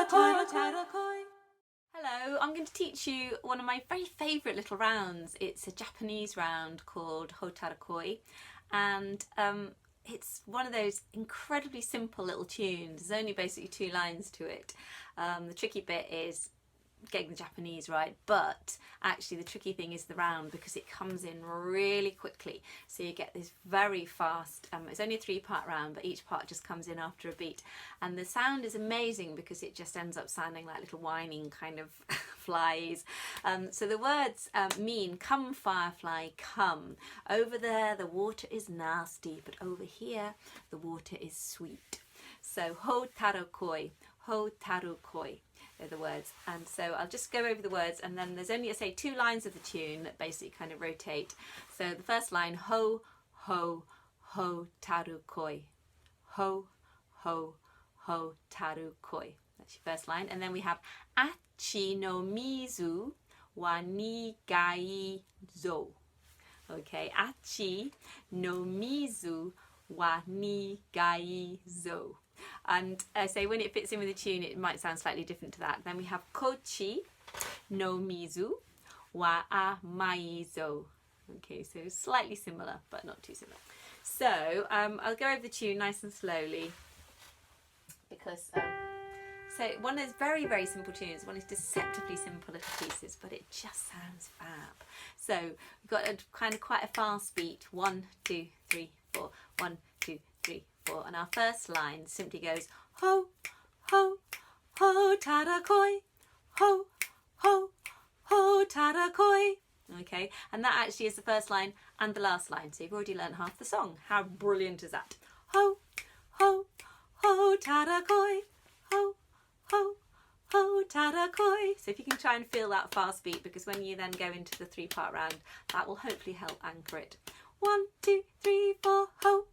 Hotaru Koi. Hello, I'm going to teach you one of my very favourite little rounds. It's a Japanese round called Hotaru Koi, and it's one of those incredibly simple little tunes. There's only basically 2 lines to it. The tricky bit is getting the Japanese right, but actually the tricky thing is the round, because it comes in really quickly, so you get this very fast it's only a 3-part round, but each part just comes in after a beat, and the sound is amazing because it just ends up sounding like little whining kind of flies. So the words mean come firefly come, over there the water is nasty, but over here the water is sweet. So Hotaru Koi, Hotaru Koi are the words, and so I'll just go over the words, and then there's only, I say, 2 lines of the tune that basically kind of rotate. So the first line, ho ho Hotaru Koi, ho ho Hotaru Koi, that's your first line. And then we have achi no mizu wa nigai zo. Okay, achi no mizu wa nigai zo. And I say when it fits in with the tune, it might sound slightly different to that. Then we have kochi no mizu wa amaizo. Okay, so slightly similar, but not too similar. So I'll go over the tune nice and slowly, because so one is very, very simple tunes. One is deceptively simple little pieces, but it just sounds fab. So we've got a kind of quite a fast beat. 1, 2, 3, 4. 1, 2, 3, 4. And our first line simply goes ho ho Hotaru Koi, ho ho Hotaru Koi. Okay, and that actually is the first line and the last line, so you've already learned half the song. How brilliant is that? Ho ho Hotaru Koi, ho ho Hotaru Koi. So if you can try and feel that fast beat, because when you then go into the 3-part round, that will hopefully help anchor it. 1, 2, 3, 4. Ho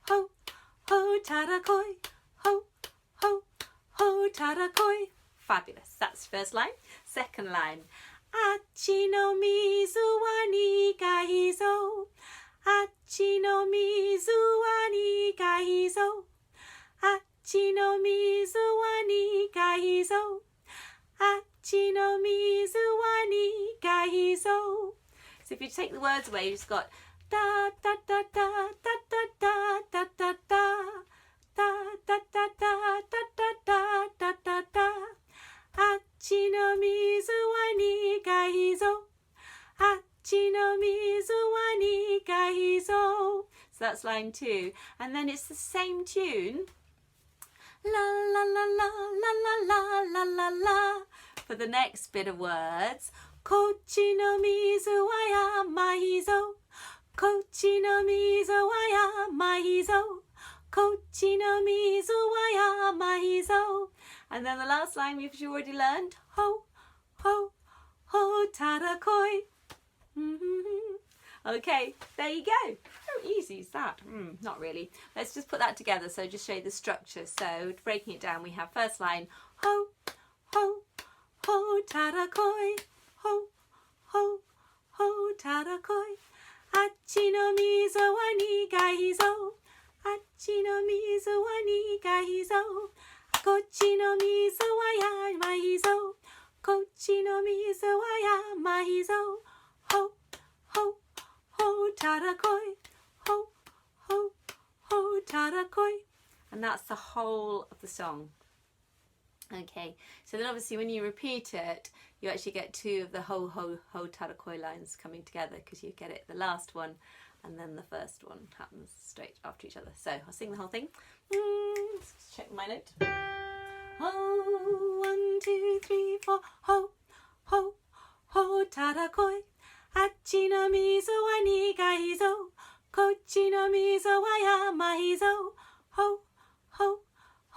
ho Hotaru Koi, ho ho Hotaru Koi. Fabulous. That's the first line. Second line. Achi no mizu wa nigai zo. Achi no mizu wa nigai zo. Achi no mizu wa nigai zo. Achi no mizu wa nigai zo. So if you take the words away, you've just got da da da da da da da da da da da da da da da da da da da. Achi no mizu wa nigai zo. Achi no mizu wa nigai zo. So that's line 2, and then it's the same tune. La la la la la la la la la for the next bit of words. Kochi no mizu wa yamai zo. Kochi no mizu wa yamai zo. Kochi no mizu wa yamai zo. And then the last line which you already learned. Ho ho Hotaru Koi. Okay, there you go. How easy is that? Not really. Let's just put that together, so just show you the structure. So breaking it down, we have first line, ho ho Hotaru Koi, ho ho Hotaru Koi. Achi no mizu wa nigai zo. Achi no mizu wa nigai zo. Kochi no mizu wa yamai zo. Kochi no mizu wa yamai zo. Ho ho Hotaru Koi, ho ho Hotaru Koi. And that's the whole of the song. Okay, so then obviously when you repeat it, you actually get 2 of the ho ho Hotaru Koi lines coming together, because you get it the last one and then the first one happens straight after each other. So I'll sing the whole thing. Let's check my note. Ho, 1, 2, 3, 4. Ho ho Hotaru Koi. Achi no mizu wa nigai zo. Kochi no mizu wa yamai zo. Ho ho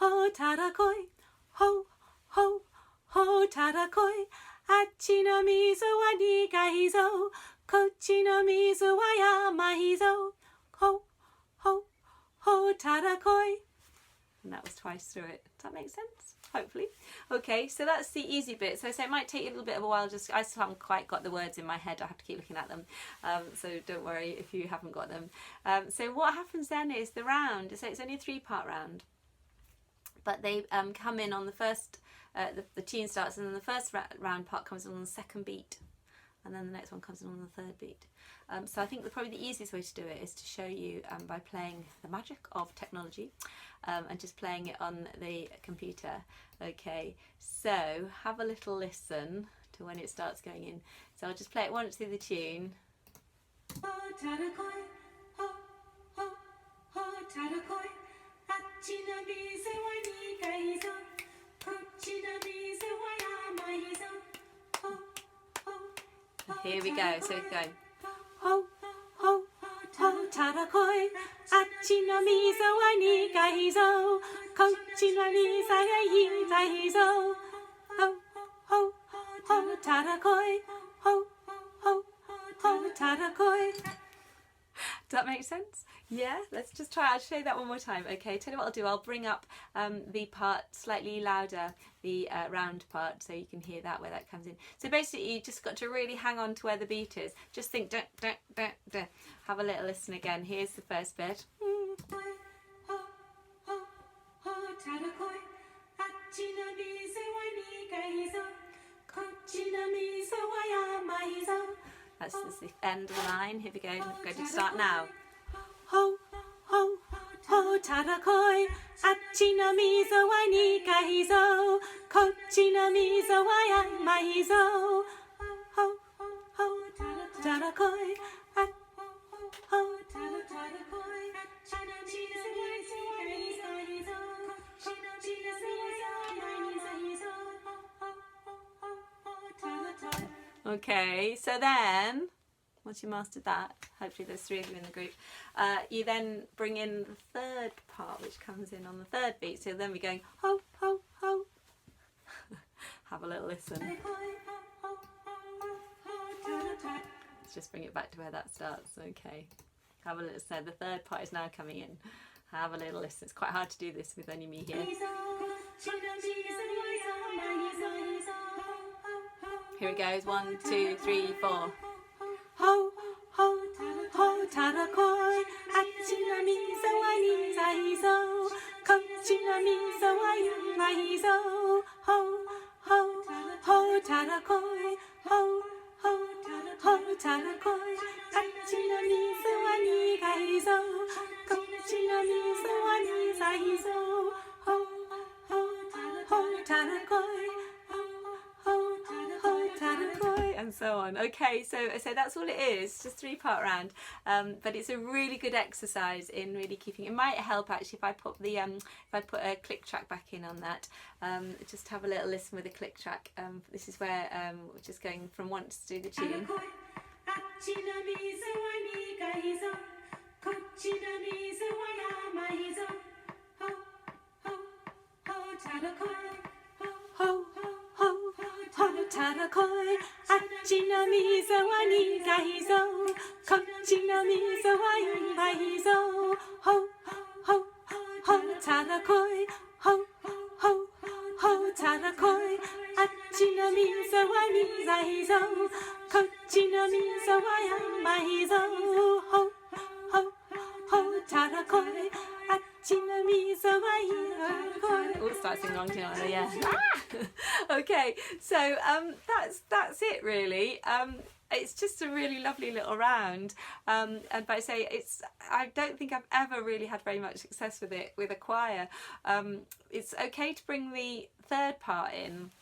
Hotaru Koi, ho ho Hotaru Koi. Achi no mizu wa nigai zo. Kochi no mizu wa yamai zo. Ho ho Hotaru Koi. And that was twice through it. Does that make sense? Hopefully. Okay, so that's the easy bit. So it might take you a little bit of a while. Just I still haven't quite got the words in my head. I have to keep looking at them. So don't worry if you haven't got them. So what happens then is the round. So it's only a 3-part round, but they come in on the first the tune starts, and then the first round part comes in on the second beat, and then the next one comes in on the third beat. So I think probably the easiest way to do it is to show you by playing the magic of technology and just playing it on the computer. Okay, so have a little listen to when it starts going in. So I'll just play it once through the tune. Hotaru Koi, Hotaru Koi, achi no mizu wa nigai zo, kochi no mizu wa yamai zo. Here we go, so it's going ho, ho, Hotaru Koi, achi no mizu wa nigai zo, kochi no mizu wa yamai zo. Ho, ho, Hotaru Koi, ho, ho, Hotaru Koi. Does that make sense? Yeah, let's just try. I'll show you that one more time. Okay, tell you what I'll do. I'll bring up the part slightly louder, the round part, so you can hear that where that comes in. So basically, you just got to really hang on to where the beat is. Just think, dun, dun, dun, dun. Have a little listen again. Here's the first bit. That's the end of the line. Here we go. We're going to start now. Ho, ho, Hotaru Koi, achi no mizu wa nigai zo, kochi no mizu wa yamai zo. Ho, ho, Hotaru Koi, Hotaru Koi, achi no mizu wa nigai zo, kochi no mizu wa yamai zo. Okay, so then, once you mastered that, hopefully there's 3 of you in the group, you then bring in the third part, which comes in on the third beat. So then we're going ho, ho, ho. Have a little listen. Let's just bring it back to where that starts. Okay, have a little listen. The third part is now coming in. Have a little listen. It's quite hard to do this with only me here. Here it goes, 1, 2, 3, 4. Ho, ho, Hotaru Koi, achi no mizu wa nigai zo, kochi no mizu wa yamai zo. Ho, ho, Hotaru Koi, ho, ho, Hotaru Koi, achi no mizu wa nigai zo, kochi no mizu wa yamai zo. Ho, ho, Hotaru Koi, and so on. Okay, so that's all it is, just 3-part round, but it's a really good exercise in really keeping. It might help actually if I put the if I put a click track back in on that. Just have a little listen with a click track. This is where we're just going from once through the tune. Ho, ho, Hotaru Koi, achi no mizu wa nigai zo, kochi no mizu wa yamai zo. Ho, ho, Hotaru Koi, ho, ho, Hotaru Koi, achi no mizu wa nigai zo, kochi no mizu wa yamai zo. Ho, ho, Hotaru Koi, achi no mizu wa yamai zo. Oh, start singing along to it, yeah. Okay, so that's it really. It's just a really lovely little round, and but I say I don't think I've ever really had very much success with it with a choir. It's okay to bring the third part in,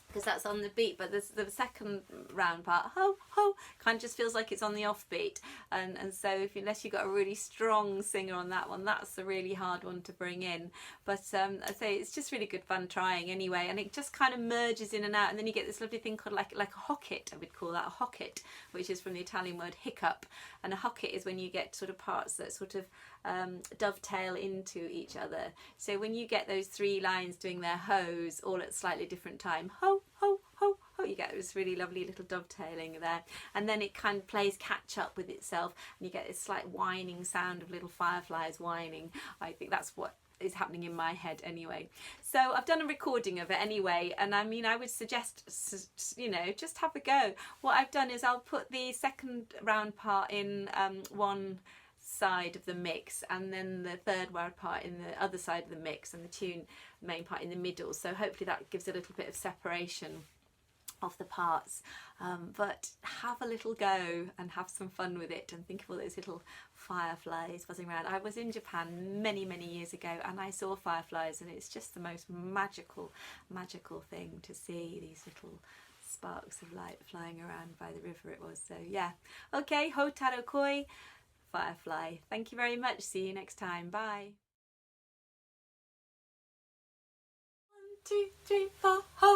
because that's on the beat, but the second round part, ho, ho, kind of just feels like it's on the offbeat, and so unless you've got a really strong singer on that one, that's a really hard one to bring in. But I say it's just really good fun trying anyway, and it just kind of merges in and out, and then you get this lovely thing called like a hocket. I would call that a hocket, which is from the Italian word hiccup, and a hocket is when you get sort of parts that sort of dovetail into each other. So when you get those 3 lines doing their hoes all at slightly different time, ho, ho, ho, ho, you get this really lovely little dovetailing there, and then it kind of plays catch up with itself, and you get this slight whining sound of little fireflies whining. I think that's what is happening in my head anyway. So I've done a recording of it anyway, and I mean I would suggest, you know, just have a go. What I've done is I'll put the second round part in one side of the mix, and then the third round part in the other side of the mix, and the tune main part in the middle, so hopefully that gives a little bit of separation of the parts, but have a little go and have some fun with it, and think of all those little fireflies buzzing around. I was in Japan many years ago and I saw fireflies, and it's just the most magical thing to see these little sparks of light flying around by the river it was. So yeah, okay, Hotaru Koi, firefly. Thank you very much. See you next time. Bye. 1, 2, 3, 4, ho!